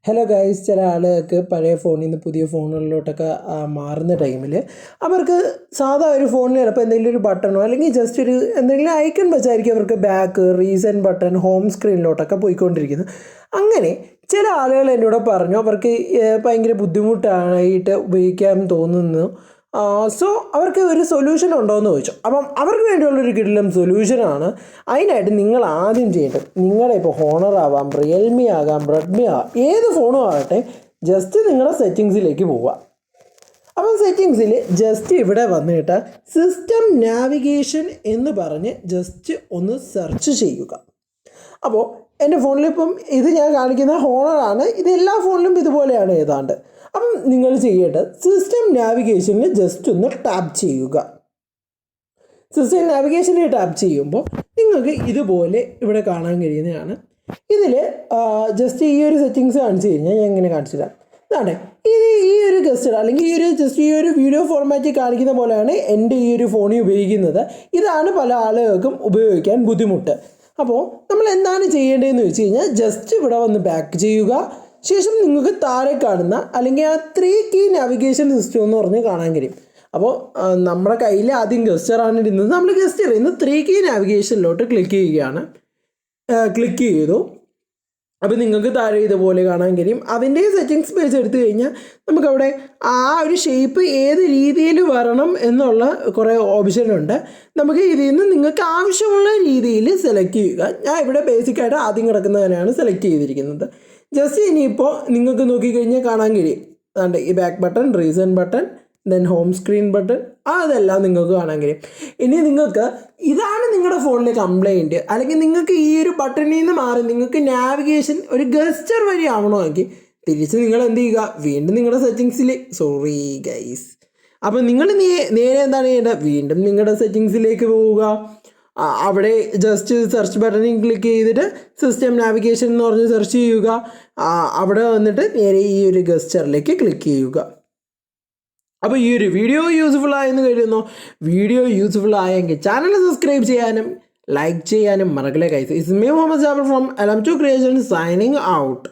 Hello guys, ചില ആളുകൾക്ക് പഴയ ഫോണിൽ നിന്ന് പുതിയ ഫോണുകളിലോട്ടൊക്കെ മാറുന്ന ടൈമിൽ അവർക്ക് സാധാ ഒരു ഫോണിൽ ചിലപ്പോൾ എന്തെങ്കിലും ഒരു ബട്ടണോ അല്ലെങ്കിൽ ജസ്റ്റ് ഒരു എന്തെങ്കിലും ഐക്കൺ വെച്ചായിരിക്കും അവർക്ക് ബാക്ക്, റീസെൻറ്റ് ബട്ടൺ, ഹോം സ്ക്രീനിലോട്ടൊക്കെ പോയിക്കൊണ്ടിരിക്കുന്നത്. അങ്ങനെ ചില ആളുകൾ എന്നോട് പറഞ്ഞു അവർക്ക് ഭയങ്കര ബുദ്ധിമുട്ടായിട്ട് ഉപയോഗിക്കാൻ തോന്നുന്നു. സോ അവർക്ക് ഒരു സൊല്യൂഷൻ ഉണ്ടോ എന്ന് ചോദിച്ചു. അപ്പം അവർക്ക് വേണ്ടിയുള്ളൊരു കിടിലം സൊല്യൂഷനാണ്. അതിനായിട്ട് നിങ്ങൾ ആദ്യം ചെയ്യേണ്ടത്, നിങ്ങളുടെ ഇപ്പോൾ ഹോണർ ആവാം, റിയൽമി ആകാം, റെഡ്മി ആകാം, ഏത് ഫോണും ആകട്ടെ, ജസ്റ്റ് നിങ്ങളുടെ സെറ്റിങ്സിലേക്ക് പോവുക. അപ്പം സെറ്റിങ്സിൽ ജസ്റ്റ് ഇവിടെ വന്നിട്ട് സിസ്റ്റം നാവിഗേഷൻ എന്ന് പറഞ്ഞ് ജസ്റ്റ് ഒന്ന് സെർച്ച് ചെയ്യുക. അപ്പോൾ എൻ്റെ ഫോണിലിപ്പം ഇത് ഞാൻ കാണിക്കുന്ന ഹോണറാണ്. ഇത് എല്ലാ ഫോണിലും ഇതുപോലെയാണ് ഏതാണ്ട്. അപ്പം നിങ്ങൾ ചെയ്യേണ്ടത് സിസ്റ്റം നാവിഗേഷനിൽ ജസ്റ്റ് ഒന്ന് ടാപ്പ് ചെയ്യുക. സിസ്റ്റം നാവിഗേഷനിൽ ടാപ്പ് ചെയ്യുമ്പോൾ നിങ്ങൾക്ക് ഇതുപോലെ ഇവിടെ കാണാൻ കഴിയുന്നതാണ്. ഇതിൽ ജസ്റ്റ് ഈ ഒരു സെറ്റിങ്സ് കാണിച്ചു കഴിഞ്ഞാൽ ഞാൻ എങ്ങനെ കാണിച്ചു തരാം. ഇതാണ് ഇത്. ഈ ഒരു ഗസ്റ്റർ അല്ലെങ്കിൽ ഈ ഒരു വീഡിയോ ഫോർമാറ്റിൽ കാണിക്കുന്ന പോലെയാണ് എൻ്റെ ഈ ഒരു ഫോണിൽ ഉപയോഗിക്കുന്നത്. ഇതാണ് പല ആളുകൾക്കും ഉപയോഗിക്കാൻ ബുദ്ധിമുട്ട്. അപ്പോൾ നമ്മൾ എന്താണ് ചെയ്യേണ്ടതെന്ന് വെച്ച് കഴിഞ്ഞാൽ ജസ്റ്റ് ഇവിടെ വന്ന് ബാക്ക് ചെയ്യുക. ശേഷം നിങ്ങൾക്ക് താഴെ കാണുന്ന അല്ലെങ്കിൽ ആ 3 കീ നാവിഗേഷൻ സിസ്റ്റം എന്ന് പറഞ്ഞ് കാണാൻ കഴിയും. അപ്പോൾ നമ്മുടെ കയ്യിൽ ആദ്യം ഗസ്റ്ററാണ് ഇടുന്നത്. നമ്മൾ ഗസ്റ്ററിൽ നിന്ന് 3 കീ നാവിഗേഷനിലോട്ട് ക്ലിക്ക് ചെയ്യുകയാണ്. ക്ലിക്ക് ചെയ്തു. അപ്പോൾ നിങ്ങൾക്ക് താഴെ ഇതുപോലെ കാണാൻ കഴിയും. അതിൻ്റെ സെറ്റിങ്സ് പേജ് എടുത്തു കഴിഞ്ഞാൽ നമുക്കവിടെ ആ ഒരു ഷേപ്പ് ഏത് രീതിയിൽ വരണം എന്നുള്ള കുറേ ഓപ്ഷനുണ്ട്. നമുക്ക് ഇതിൽ നിന്ന് നിങ്ങൾക്ക് ആവശ്യമുള്ള രീതിയിൽ സെലക്ട് ചെയ്യുക. ഞാൻ ഇവിടെ ബേസിക്കായിട്ട് ആദ്യം കിടക്കുന്നതിനാണ് സെലക്ട് ചെയ്തിരിക്കുന്നത്. ജസ്റ്റ് ഇനിയിപ്പോൾ നിങ്ങൾക്ക് നോക്കിക്കഴിഞ്ഞാൽ കാണാൻ കഴിയും. അതുകൊണ്ട് ഈ back button, recent button, then home screen button, അതെല്ലാം നിങ്ങൾക്ക് കാണാൻ കഴിയും. ഇനി നിങ്ങൾക്ക് ഇതാണ് നിങ്ങളുടെ ഫോണിലെ കംപ്ലൈൻറ്റ്, അല്ലെങ്കിൽ നിങ്ങൾക്ക് ഈ ഒരു ബട്ടണിൽ നിന്ന് മാറി നിങ്ങൾക്ക് നാവിഗേഷൻ ഒരു ഗസ്റ്റർ വഴി ആവണമെങ്കിൽ തിരിച്ച് നിങ്ങൾ എന്ത് ചെയ്യുക, വീണ്ടും നിങ്ങളുടെ സെറ്റിങ്സിൽ അപ്പോൾ നിങ്ങൾ നേരെ എന്താണ് ചെയ്യേണ്ടത്, വീണ്ടും നിങ്ങളുടെ സെറ്റിങ്സിലേക്ക് പോവുക. അവിടെ ജസ്റ്റ് സെർച്ച് ബട്ടണിൽ ക്ലിക്ക് ചെയ്തിട്ട് സിസ്റ്റം നാവിഗേഷൻ എന്ന് പറഞ്ഞ് സെർച്ച് ചെയ്യുക. അവിടെ വന്നിട്ട് നേരെ ഈ ഒരു ഗസ്റ്ററിലേക്ക് ക്ലിക്ക് ചെയ്യുക. അപ്പോൾ ഈ ഒരു വീഡിയോ യൂസ്ഫുൾ ആയെന്ന് കരുതുന്നു. വീഡിയോ യൂസ്ഫുൾ ആയെങ്കിൽ ചാനൽ സബ്സ്ക്രൈബ് ചെയ്യാനും ലൈക്ക് ചെയ്യാനും മറക്കല്ലേ guys. It's me Muhammad Jabar from LM2 Creations signing out.